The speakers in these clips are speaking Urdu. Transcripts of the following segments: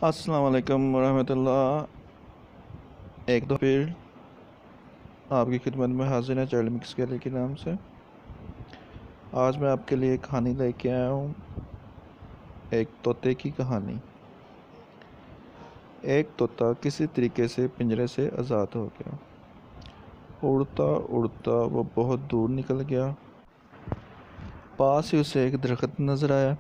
السلام علیکم ورحمۃ اللہ۔ ایک دو پھر آپ کی خدمت میں حاضر ہے چائلڈ مکس گیلری کے نام سے۔ آج میں آپ کے لیے ایک کہانی لے کے آیا ہوں، ایک طوطے کی کہانی۔ ایک طوطا کسی طریقے سے پنجرے سے آزاد ہو گیا۔ اڑتا اڑتا وہ بہت دور نکل گیا۔ پاس ہی اسے ایک درخت نظر آیا۔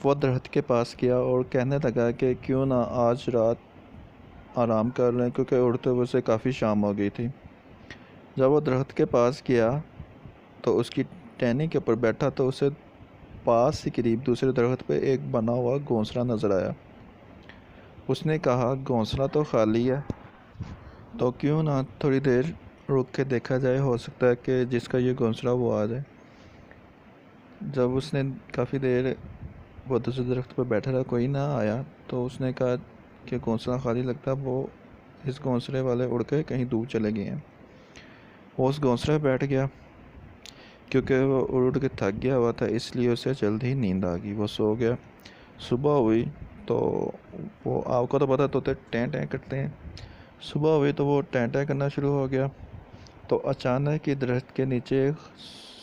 وہ درخت کے پاس گیا اور کہنے لگا کہ کیوں نہ آج رات آرام کر لیں، کیونکہ اڑتے ہوئے سے کافی شام ہو گئی تھی۔ جب وہ درخت کے پاس گیا تو اس کی ٹہنی کے اوپر بیٹھا تو اسے پاس ہی قریب دوسرے درخت پہ ایک بنا ہوا گھونسلہ نظر آیا۔ اس نے کہا گھونسلہ تو خالی ہے، تو کیوں نہ تھوڑی دیر رک کے دیکھا جائے، ہو سکتا ہے کہ جس کا یہ گھونسلہ وہ آ جائے۔ جب اس نے کافی دیر وہ دوسرے درخت پہ بیٹھا رہا، کوئی نہ آیا، تو اس نے کہا کہ گھونسلہ خالی لگتا ہے، وہ اس گھونسلے والے اڑ کے کہیں دور چلے گئے ہیں۔ وہ اس گھونسلے پہ بیٹھ گیا، کیونکہ وہ اڑ کے تھک گیا ہوا تھا، اس لیے اسے جلد ہی نیند آ گئی، وہ سو گیا۔ صبح ہوئی تو وہ آپ کو تو پتہ طوطے ٹیں ٹیں کرتے ہیں۔ صبح ہوئی تو وہ ٹیں ٹیں کرنا شروع ہو گیا، تو اچانک ہی درخت کے نیچے ایک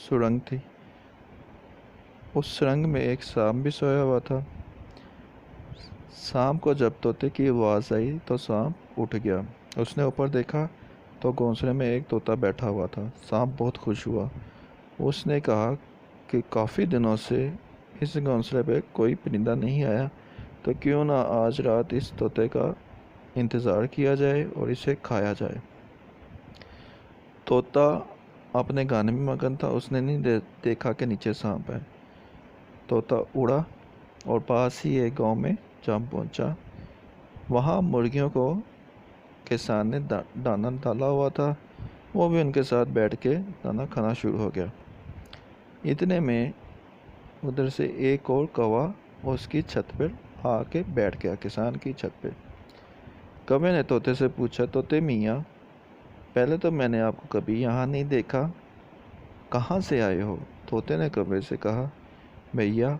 سرنگ تھی۔ اس سرنگ میں ایک سانپ بھی سویا ہوا تھا۔ سانپ کو جب طوطے کی آواز آئی تو سانپ اٹھ گیا۔ اس نے اوپر دیکھا تو گھونسلے میں ایک طوطا بیٹھا ہوا تھا۔ سانپ بہت خوش ہوا۔ اس نے کہا کہ کافی دنوں سے اس گھونسلے پہ کوئی پرندہ نہیں آیا، تو کیوں نہ آج رات اس طوطے کا انتظار کیا جائے اور اسے کھایا جائے۔ طوطا اپنے گانے میں مگن تھا، اس نے نہیں دیکھا کہ نیچے سانپ ہے۔ طوطا اڑا اور پاس ہی ایک گاؤں میں جا پہنچا۔ وہاں مرغیوں کو کسان نے دانا ڈالا ہوا تھا، وہ بھی ان کے ساتھ بیٹھ کے دانا کھانا شروع ہو گیا۔ اتنے میں ادھر سے ایک اور کوا اس کی چھت پر آ کے بیٹھ گیا، کسان کی چھت پہ۔ کوے نے طوطے سے پوچھا، طوطے میاں، پہلے تو میں نے آپ کو کبھی یہاں نہیں دیکھا، کہاں سے آئے ہو؟ طوطے نے کوے سے کہا، بھیا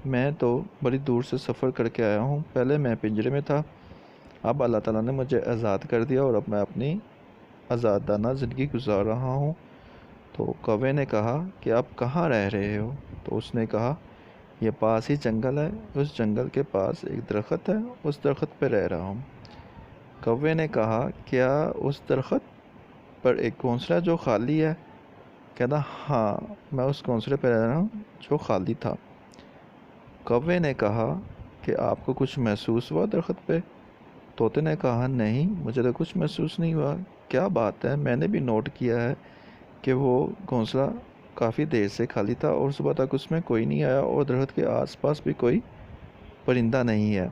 میں تو بڑی دور سے سفر کر کے آیا ہوں، پہلے میں پنجرے میں تھا، اب اللہ تعالیٰ نے مجھے آزاد کر دیا اور اب میں اپنی آزادانہ زندگی گزار رہا ہوں۔ تو کوے نے کہا کہ آپ کہاں رہ رہے ہو؟ تو اس نے کہا یہ پاس ہی جنگل ہے، اس جنگل کے پاس ایک درخت ہے، اس درخت پہ رہ رہا ہوں۔ کوے نے کہا کیا اس درخت پر ایک گھونسلہ جو خالی ہے؟ کہتا ہاں، میں اس گھونسلے پہ رہ رہا ہوں جو خالی تھا۔ کوے نے کہا کہ آپ کو کچھ محسوس ہوا درخت پہ؟ طوطے نے کہا نہیں، مجھے تو کچھ محسوس نہیں ہوا۔ کیا بات ہے، میں نے بھی نوٹ کیا ہے کہ وہ گھونسلہ کافی دیر سے خالی تھا اور صبح تک اس میں کوئی نہیں آیا اور درخت کے آس پاس بھی کوئی پرندہ نہیں ہے۔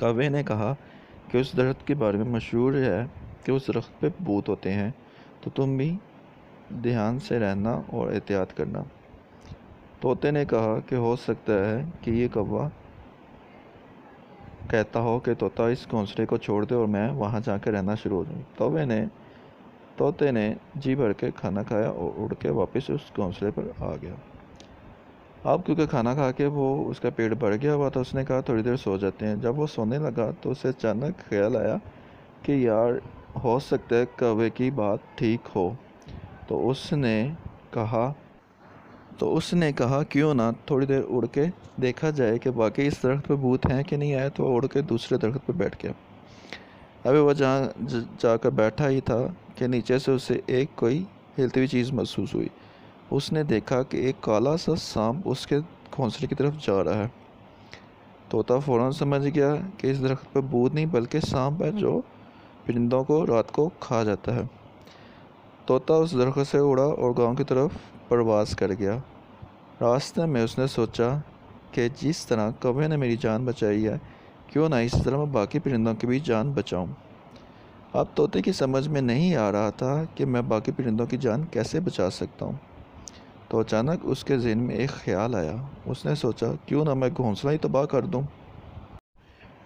کوے نے کہا کہ اس درخت کے بارے میں مشہور ہے کہ اس درخت پہ بھوت ہوتے ہیں، تو تم بھی دھیان سے رہنا اور احتیاط کرنا۔ طوطے نے کہا کہ ہو سکتا ہے کہ یہ کوا کہتا ہو کہ طوطا اس گھونسلے کو چھوڑ دے اور میں وہاں جا کے رہنا شروع ہو جاؤں۔ طوطے نے جی بھر کے کھانا کھایا اور اڑ کے واپس اس گھونسلے پر آ گیا۔ اب کیونکہ کھانا کھا کے وہ اس کا پیٹ بھر گیا ہوا تھا، اس نے کہا تھوڑی دیر سو جاتے ہیں۔ جب وہ سونے لگا تو اسے اچانک خیال آیا کہ یار ہو سکتا ہے کوے کی بات ٹھیک ہو، تو اس نے کہا کیوں نہ تھوڑی دیر اڑ کے دیکھا جائے کہ واقعی اس درخت پہ بھوت ہیں کہ نہیں آئے، تو وہ اڑ کے دوسرے درخت پہ بیٹھ گیا۔ ابھی وہ جہاں جا کر بیٹھا ہی تھا کہ نیچے سے اسے ایک کوئی ہلتی ہوئی چیز محسوس ہوئی۔ اس نے دیکھا کہ ایک کالا سا سانپ اس کے گھونسلے کی طرف جا رہا ہے۔ طوطا فوراً سمجھ گیا کہ اس درخت پہ بھوت نہیں بلکہ سانپ ہے جو پرندوں کو رات کو کھا جاتا ہے۔ طوطا اس درخت سے اڑا اور گاؤں کی طرف پرواز کر گیا۔ راستے میں اس نے سوچا کہ جس طرح کوے نے میری جان بچائی ہے، کیوں نہ اسی طرح میں باقی پرندوں کی بھی جان بچاؤں۔ اب طوطے کی سمجھ میں نہیں آ رہا تھا کہ میں باقی پرندوں کی جان کیسے بچا سکتا ہوں، تو اچانک اس کے ذہن میں ایک خیال آیا۔ اس نے سوچا کیوں نہ میں گھونسلہ ہی تباہ کر دوں،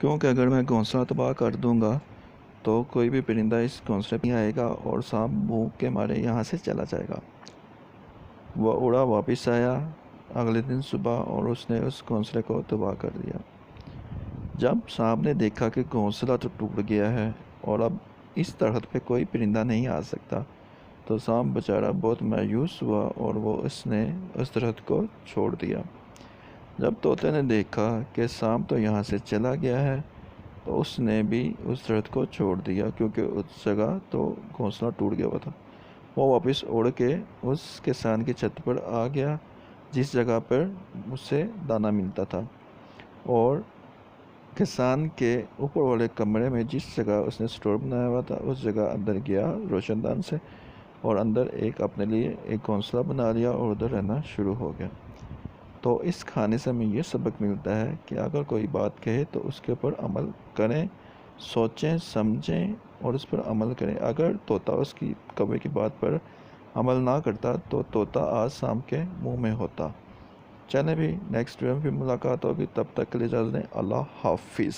کیونکہ اگر میں گھونسلہ تباہ کر دوں گا تو کوئی بھی پرندہ اس گھونسلے پہ نہیں آئے گا اور سانپ بھوک کے مارے یہاں سے چلا جائے گا۔ وہ اڑا واپس آیا اگلے دن صبح اور اس نے اس گھونسلے کو تباہ کر دیا۔ جب سانپ نے دیکھا کہ گھونسلہ تو ٹوٹ گیا ہے اور اب اس درخت پہ کوئی پرندہ نہیں آ سکتا، تو سانپ بیچارہ بہت مایوس ہوا اور وہ اس نے اس درخت کو چھوڑ دیا۔ جب طوطے نے دیکھا کہ سانپ تو یہاں سے چلا گیا ہے، تو اس نے بھی اس درخت کو چھوڑ دیا، کیونکہ اس جگہ تو گھونسلہ ٹوٹ گیا ہوا تھا۔ وہ واپس اڑ کے اس کسان کی چھت پر آ گیا جس جگہ پر اس سے دانہ ملتا تھا، اور کسان کے اوپر والے کمرے میں جس جگہ اس نے سٹور بنایا ہوا تھا اس جگہ اندر گیا روشن دان سے، اور اندر اپنے لیے ایک گھونسلہ بنا لیا اور ادھر رہنا شروع ہو گیا۔ تو اس کہانی سے ہمیں یہ سبق ملتا ہے کہ اگر کوئی بات کہے تو اس کے اوپر عمل کریں، سوچیں سمجھیں اور اس پر عمل کریں۔ اگر طوطا اس کی کوے کی بات پر عمل نہ کرتا تو طوطا آج سانپ کے منہ میں ہوتا۔ چلیں بھی نیکسٹ ویڈیو میں پھر ملاقات ہوگی، تب تک کے لیے اجازت دیں، اللہ حافظ۔